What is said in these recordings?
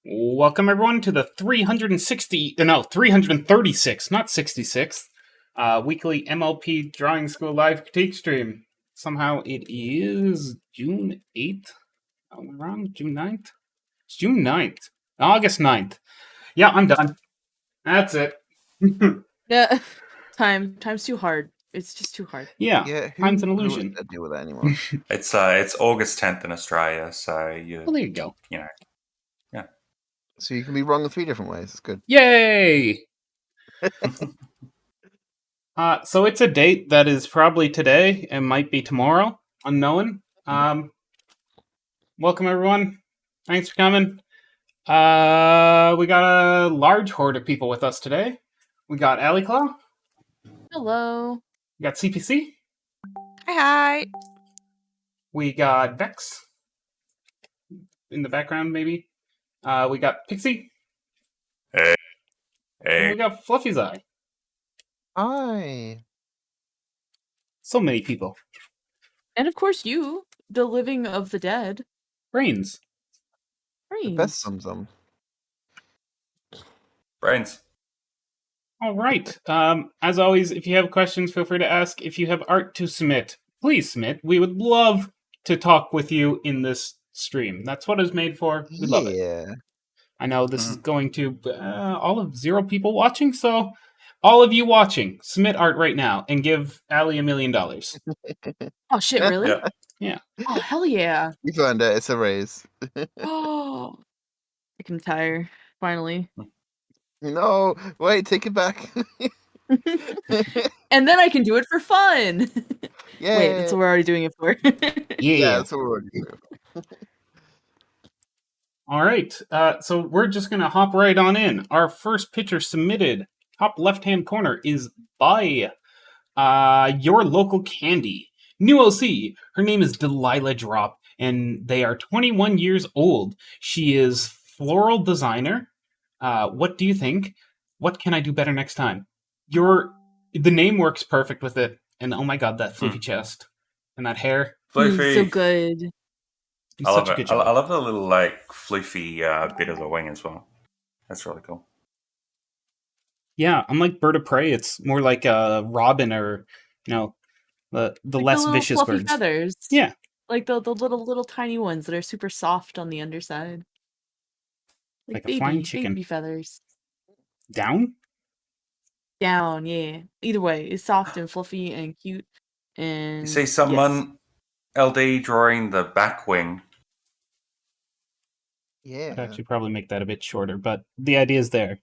Welcome everyone to the 336, not 66th, weekly MLP Drawing School live critique stream. Somehow it is June 8th. Am I wrong? June 9th? It's June 9th. August 9th. Yeah, I'm done. That's it. Yeah, time's too hard. It's just too hard. Yeah, time's an who illusion. would deal with that anymore? It's August 10th in Australia, so Well, there you go. Yeah. So you can be wrong in 3 different ways. It's good. Yay! So it's a date that is probably today and might be tomorrow, unknown. Welcome everyone. Thanks for coming. We got a large horde of people with us today. We got Allie Claw. Hello. We got CPC. Hi. We got Vex in the background, maybe. We got Pixie. Hey. And we got Fluffy's Eye. Hi. So many people. And of course you, the living of the dead. Brains. The best Sum. Brains. All right. As always, if you have questions, feel free to ask. If you have art to submit, please submit. We would love to talk with you in this stream. That's what it's made for. We love it. I know this is going to all of 0 people watching, so all of you watching, submit art right now and give Allie $1 million. Oh shit, really? Yeah. Oh hell yeah. You found it. It's a raise. Oh, I can retire finally. No, wait, take it back. And then I can do it for fun. Yeah. Wait, that's what we're already doing it for. Yeah, that's what we're already doing. All right. So we're just going to hop right on in. Our first picture submitted, top left-hand corner, is by Your Local Candy. New OC. Her name is Delilah Drop, and they are 21 years old. She is floral designer. What do you think? What can I do better next time? The name works perfect with it, and oh my god, that fluffy chest and that hair. Floofy. So good. He's I love such a it. good job. I love the little floofy bit of the wing as well. That's really cool. Yeah, unlike Bird of Prey, it's more like a robin or, the like less the vicious fluffy birds. feathers. Yeah. Like the little tiny ones that are super soft on the underside. Like a flying chicken. Baby feathers. Down? Down, yeah. Either way, it's soft and fluffy and cute. And you see someone LD drawing the back wing. Yeah. I'd actually probably make that a bit shorter, but the idea is there.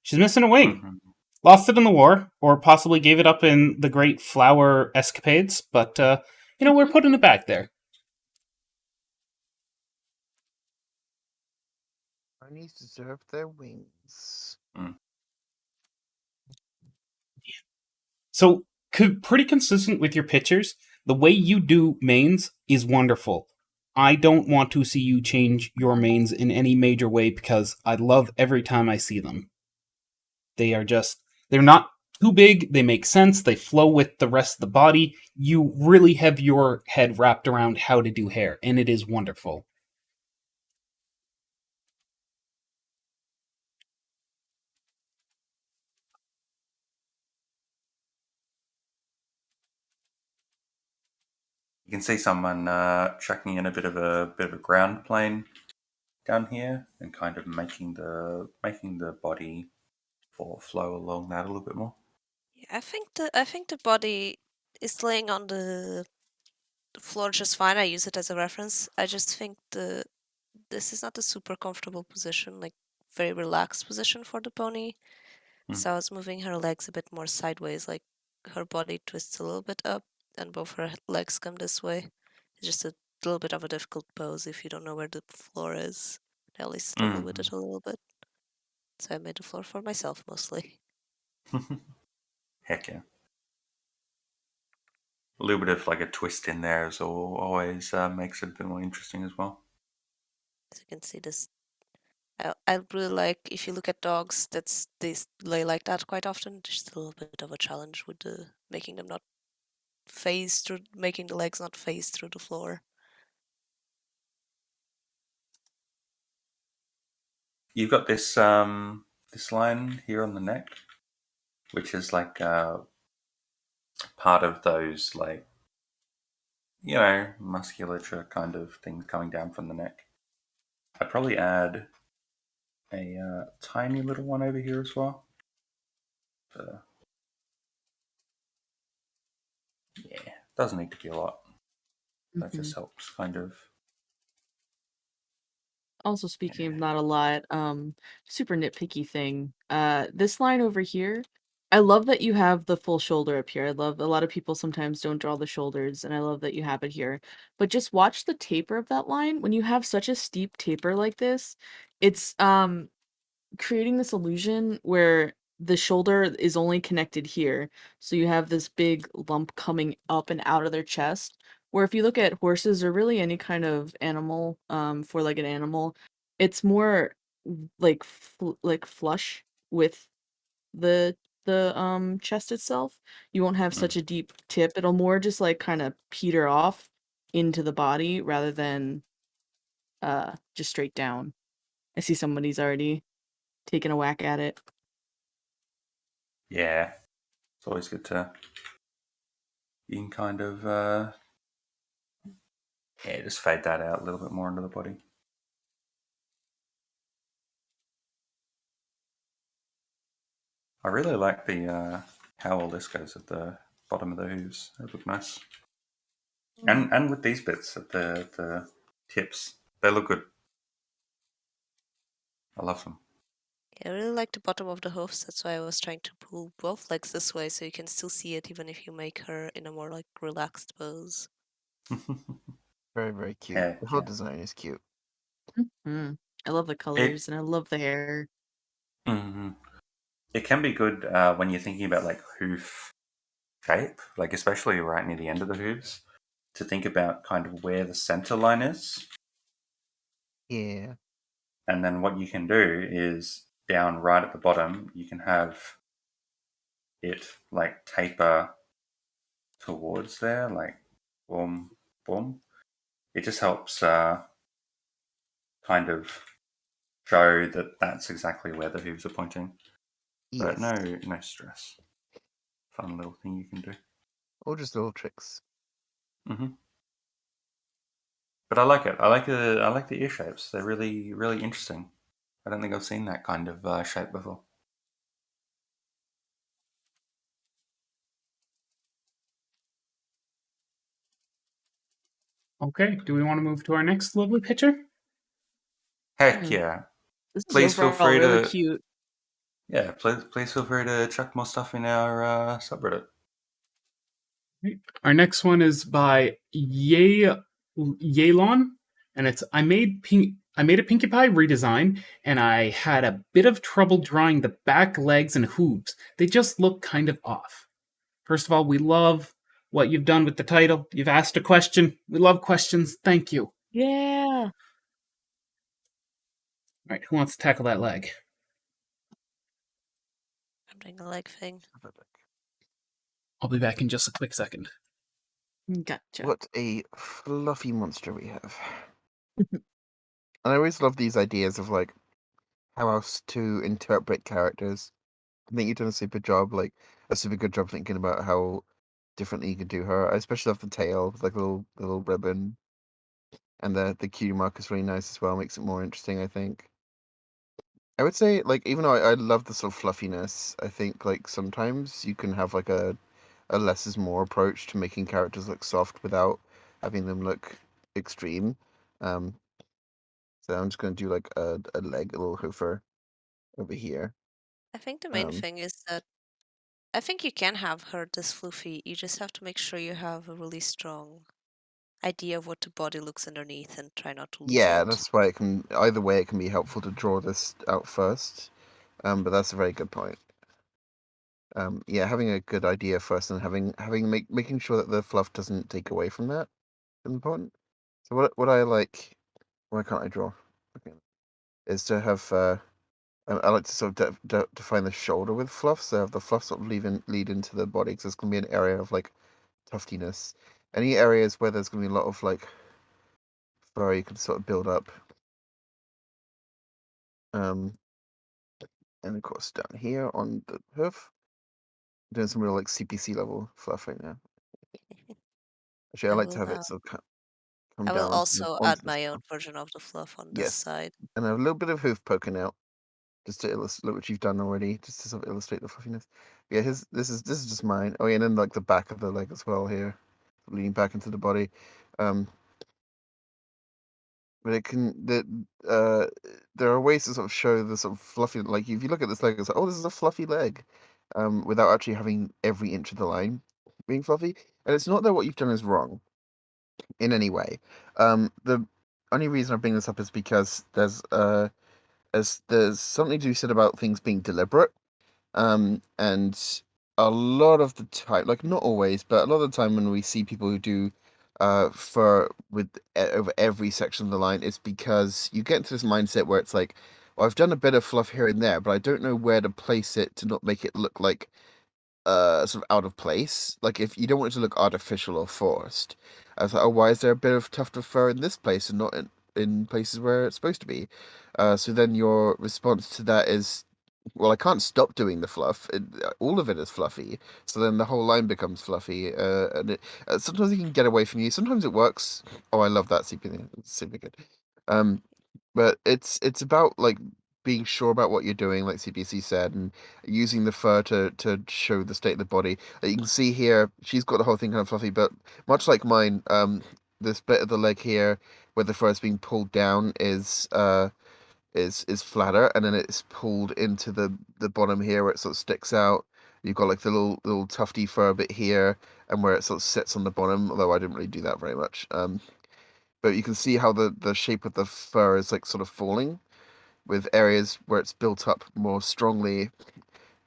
She's missing a wing. Mm-hmm. Lost it in the war, or possibly gave it up in the great flower escapades, but, we're putting it back there. Ponies deserve their wings. So, pretty consistent with your pictures. The way you do mains is wonderful. I don't want to see you change your mains in any major way because I love every time I see them. They're not too big, they make sense, they flow with the rest of the body. You really have your head wrapped around how to do hair, and it is wonderful. You can see someone chucking in a bit of a ground plane down here and kind of making the body flow along that a little bit more. Yeah, I think the body is laying on the floor just fine. I use it as a reference. I just think this is not a super comfortable position, like very relaxed position for the pony. So I was moving her legs a bit more sideways, like her body twists a little bit up and both her legs come this way. It's just a little bit of a difficult pose if you don't know where the floor is. At least struggle with it a little bit. So I made the floor for myself mostly. Heck yeah. A little bit of like a twist in there is always makes it a bit more interesting as well. As you can see, this I really like, if you look at dogs, they lay like that quite often. Just a little bit of a challenge with making them not making the legs not phase through the floor. you've got this this line here on the neck, which is like part of those like musculature kind of things coming down from the neck. I'd probably add a tiny little one over here as well. Yeah, doesn't need to be a lot. That Mhm. just helps kind of. Also, speaking of not a lot, super nitpicky thing. This line over here, I love that you have the full shoulder up here. I love a lot of people sometimes don't draw the shoulders, and I love that you have it here. But just watch the taper of that line. When you have such a steep taper like this, it's creating this illusion where the shoulder is only connected here. So you have this big lump coming up and out of their chest. Where if you look at horses or really any kind of animal, four-legged animal, it's more like like flush with the chest itself. You won't have such a deep tip. It'll more just like kind of peter off into the body rather than just straight down. I see somebody's already taking a whack at it. Yeah, it's always good to. You can kind of just fade that out a little bit more into the body. I really like the how all this goes at the bottom of the hooves. They look nice. And with these bits at the tips, they look good. I love them. Yeah, I really like the bottom of the hoofs. That's why I was trying to pull both legs this way so you can still see it even if you make her in a more like relaxed pose. Very, very cute. Yeah, The whole yeah. design is cute. Mhm. I love the colors and I love the hair. It can be good when you're thinking about like hoof shape, like especially right near the end of the hooves, to think about kind of where the center line is. Yeah. And then what you can do is down right at the bottom, you can have it like taper towards there, like boom, boom. It just helps kind of show that that's exactly where the hooves are pointing. But Yes. no stress. Fun little thing you can do. Or just little tricks. But I like it. I like the ear shapes. They're really really interesting. I don't think I've seen that kind of shape before. Okay, do we want to move to our next lovely picture? Heck Hmm. yeah! This is Please feel overall free really to cute. please feel free to chuck more stuff in our subreddit. Our next one is by Yalon, and it's I made a Pinkie Pie redesign, and I had a bit of trouble drawing the back legs and hooves. They just look kind of off. First of all, we love what you've done with the title. You've asked a question. We love questions. Thank you. All Yeah. right, who wants to tackle that leg? I'm doing a leg thing. I'll be back in just a quick second. Gotcha. What a fluffy monster we have. And I always love these ideas of like how else to interpret characters. I think you've done a super good job thinking about how differently you could do her. I especially love the tail, with, like little ribbon, and the cutie mark is really nice as well. Makes it more interesting, I think. I would say, like, even though I love the sort of fluffiness, I think like sometimes you can have like a less is more approach to making characters look soft without having them look extreme. Um, so I'm just gonna do like a leg, a little hoofer over here. I think the main Um, thing is that I think you can have her this fluffy. You just have to make sure you have a really strong idea of what the body looks underneath and try not to lose yeah, it. that's why either way it can be helpful to draw this out first. But that's a very good point. Yeah, having a good idea first and making sure that the fluff doesn't take away from that is important. So what I like, why can't I draw? Okay, is to have I like to sort of define the shoulder with fluff, so have the fluff sort of lead into the body, because there's going to be an area of like tuftiness. Any areas where there's going to be a lot of like fur, you can sort of build up And of course, down here on the hoof, doing some real like CPC level fluff right now. Actually, I I like to will have it sort of come I will down onto the also points add of my the own skull. version of the fluff on this Yes, side. and a little bit of hoof poking out, just to illustrate what you've done already, just to sort of illustrate the fluffiness. Yeah, this is just mine. Oh yeah, and then like the back of the leg as well here, leaning back into the body. Um, but it can there are ways to sort of show the sort of fluffy, like if you look at this leg, it's like, oh, this is a fluffy leg, without actually having every inch of the line being fluffy. And it's not that what you've done is wrong in any way. The only reason I bring this up is because there's something to be said about things being deliberate. And a lot of the time, like not always, but a lot of the time when we see people who do fur with over every section of the line, it's because you get into this mindset where it's like, well, I've done a bit of fluff here and there, but I don't know where to place it to not make it look like sort of out of place. Like if you don't want it to look artificial or forced. I was like, oh, why is there a bit of tuft of fur in this place and not in places where it's supposed to be? So then your response to that is, well, I can't stop doing the fluff. All of it is fluffy. So then the whole line becomes fluffy. Sometimes it can get away from you. Sometimes it works. Oh, I love that CP thing. It's super good. Um, but it's about like being sure about what you're doing, like CPC said, and using the fur to show the state of the body. You can see here, she's got the whole thing kind of fluffy, but much like mine, this bit of the leg here where the fur is being pulled down is flatter, and then it's pulled into the bottom here where it sort of sticks out. You've got like the little tufty fur bit here, and where it sort of sits on the bottom. Although I didn't really do that very much. But you can see how the shape of the fur is like sort of falling, with areas where it's built up more strongly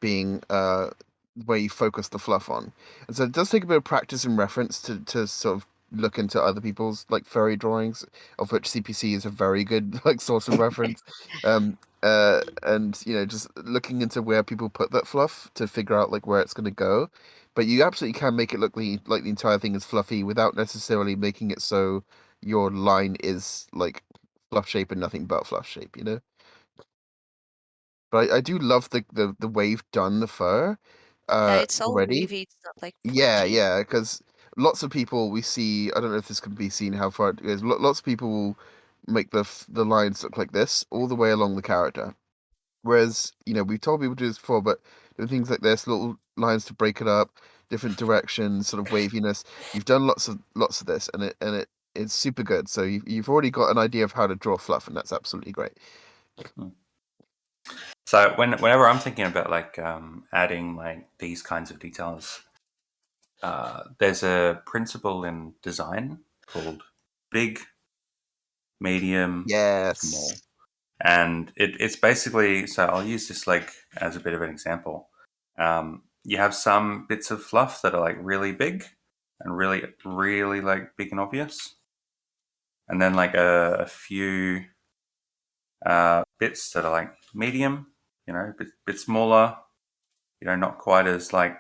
being where you focus the fluff on. And so it does take a bit of practice and reference to sort of look into other people's like furry drawings, of which CPC is a very good like source of reference. And you know, just looking into where people put that fluff to figure out like where it's going to go. But you absolutely can make it look like the entire thing is fluffy without necessarily making it so your line is like fluff shape and nothing but fluff shape, you know? But I do love the way you've done the fur Yeah, it's all already. wavy, it's not like Yeah, pointy. yeah, because lots of people we see, I don't know if this can be seen how far it goes. Lots of people will make the lines look like this all the way along the character. Whereas, you know, we've told people to do this before, but doing things like this, little lines to break it up, different directions, sort of waviness. You've done lots of this, and it's super good. So you've already got an idea of how to draw fluff, and that's absolutely great. So whenever I'm thinking about like adding like these kinds of details, there's a principle in design called big, medium, small, Yes. and it's basically, so I'll use this like as a bit of an example. You have some bits of fluff that are like really big and really like big and obvious, and then like a few bits that are like medium, you know, bit smaller, you know, not quite as like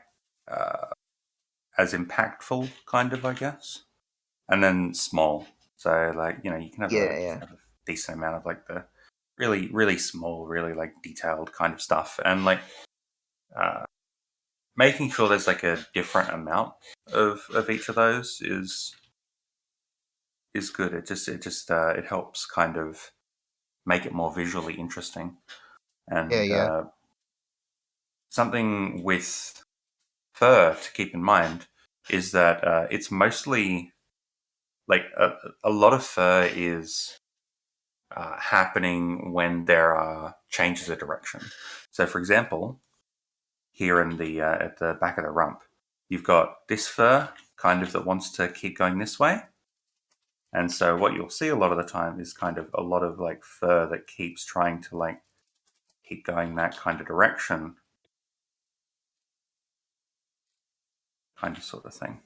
as impactful, kind of, I guess, and then small. So like, you know, you can have Yeah, yeah. a decent amount of like the really small, really like detailed kind of stuff, and like uh, making sure there's like a different amount of each of those is good. It helps kind of make it more visually interesting. Yeah, And yeah. something with fur to keep in mind is that it's mostly like a lot of fur is happening when there are changes of direction. So, for example, here in the at the back of the rump, you've got this fur kind of that wants to keep going this way, and so what you'll see a lot of the time is kind of a lot of like fur that keeps trying to like keep going that kind of direction, kind of sort of thing.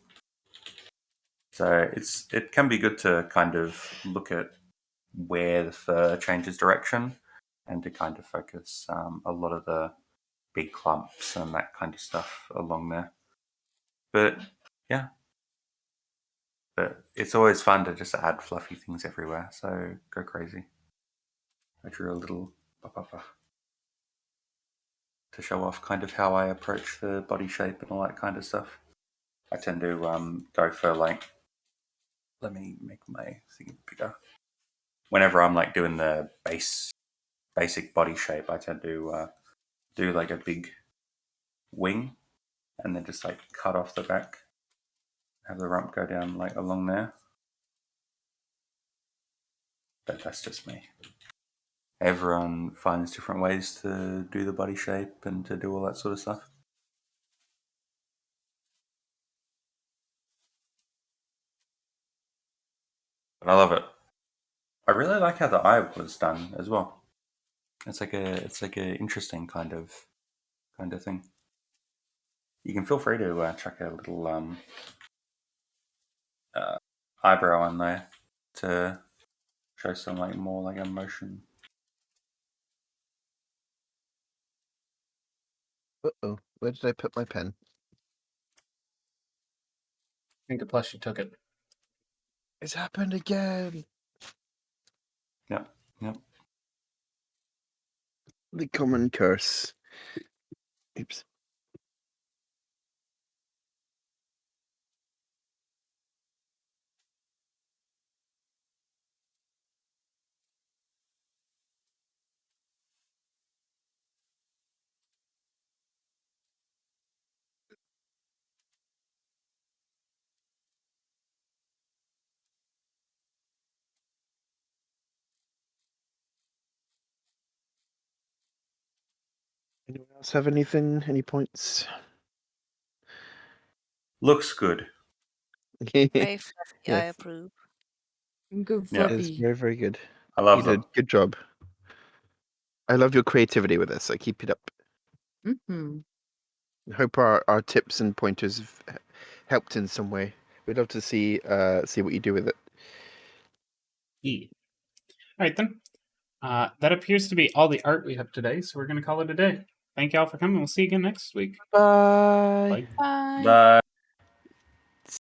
So it can be good to kind of look at where the fur changes direction and to kind of focus a lot of the big clumps and that kind of stuff along there. But yeah, but it's always fun to just add fluffy things everywhere. So go crazy. I drew a little to show off kind of how I approach the body shape and all that kind of stuff. I tend to go for like, let me make my thing bigger. Whenever I'm like doing the basic body shape, I tend to do like a big wing and then just like cut off the back, have the rump go down like along there. But that's just me. Everyone finds different ways to do the body shape and to do all that sort of stuff. But I love it. I really like how the eye was done as well. It's like a interesting kind of thing. You can feel free to chuck a little eyebrow in there to show some like more like emotion. Uh-oh. Where did I put my pen? I think a plus you took it. It's happened again. Yep. The common curse. Oops. Anyone else have anything? Any points? Looks good. Very fluffy, I Yes. approve. Good Yeah. It's fluffy. very, very good. I love You them. did good job. I love your creativity with this. So keep it up. Mm-hmm. I hope our tips and pointers have helped in some way. We'd love to see what you do with it. All right, then. That appears to be all the art we have today, so we're going to call it a day. Thank you all for coming. We'll see you again next week. Bye. Bye. Bye. Bye.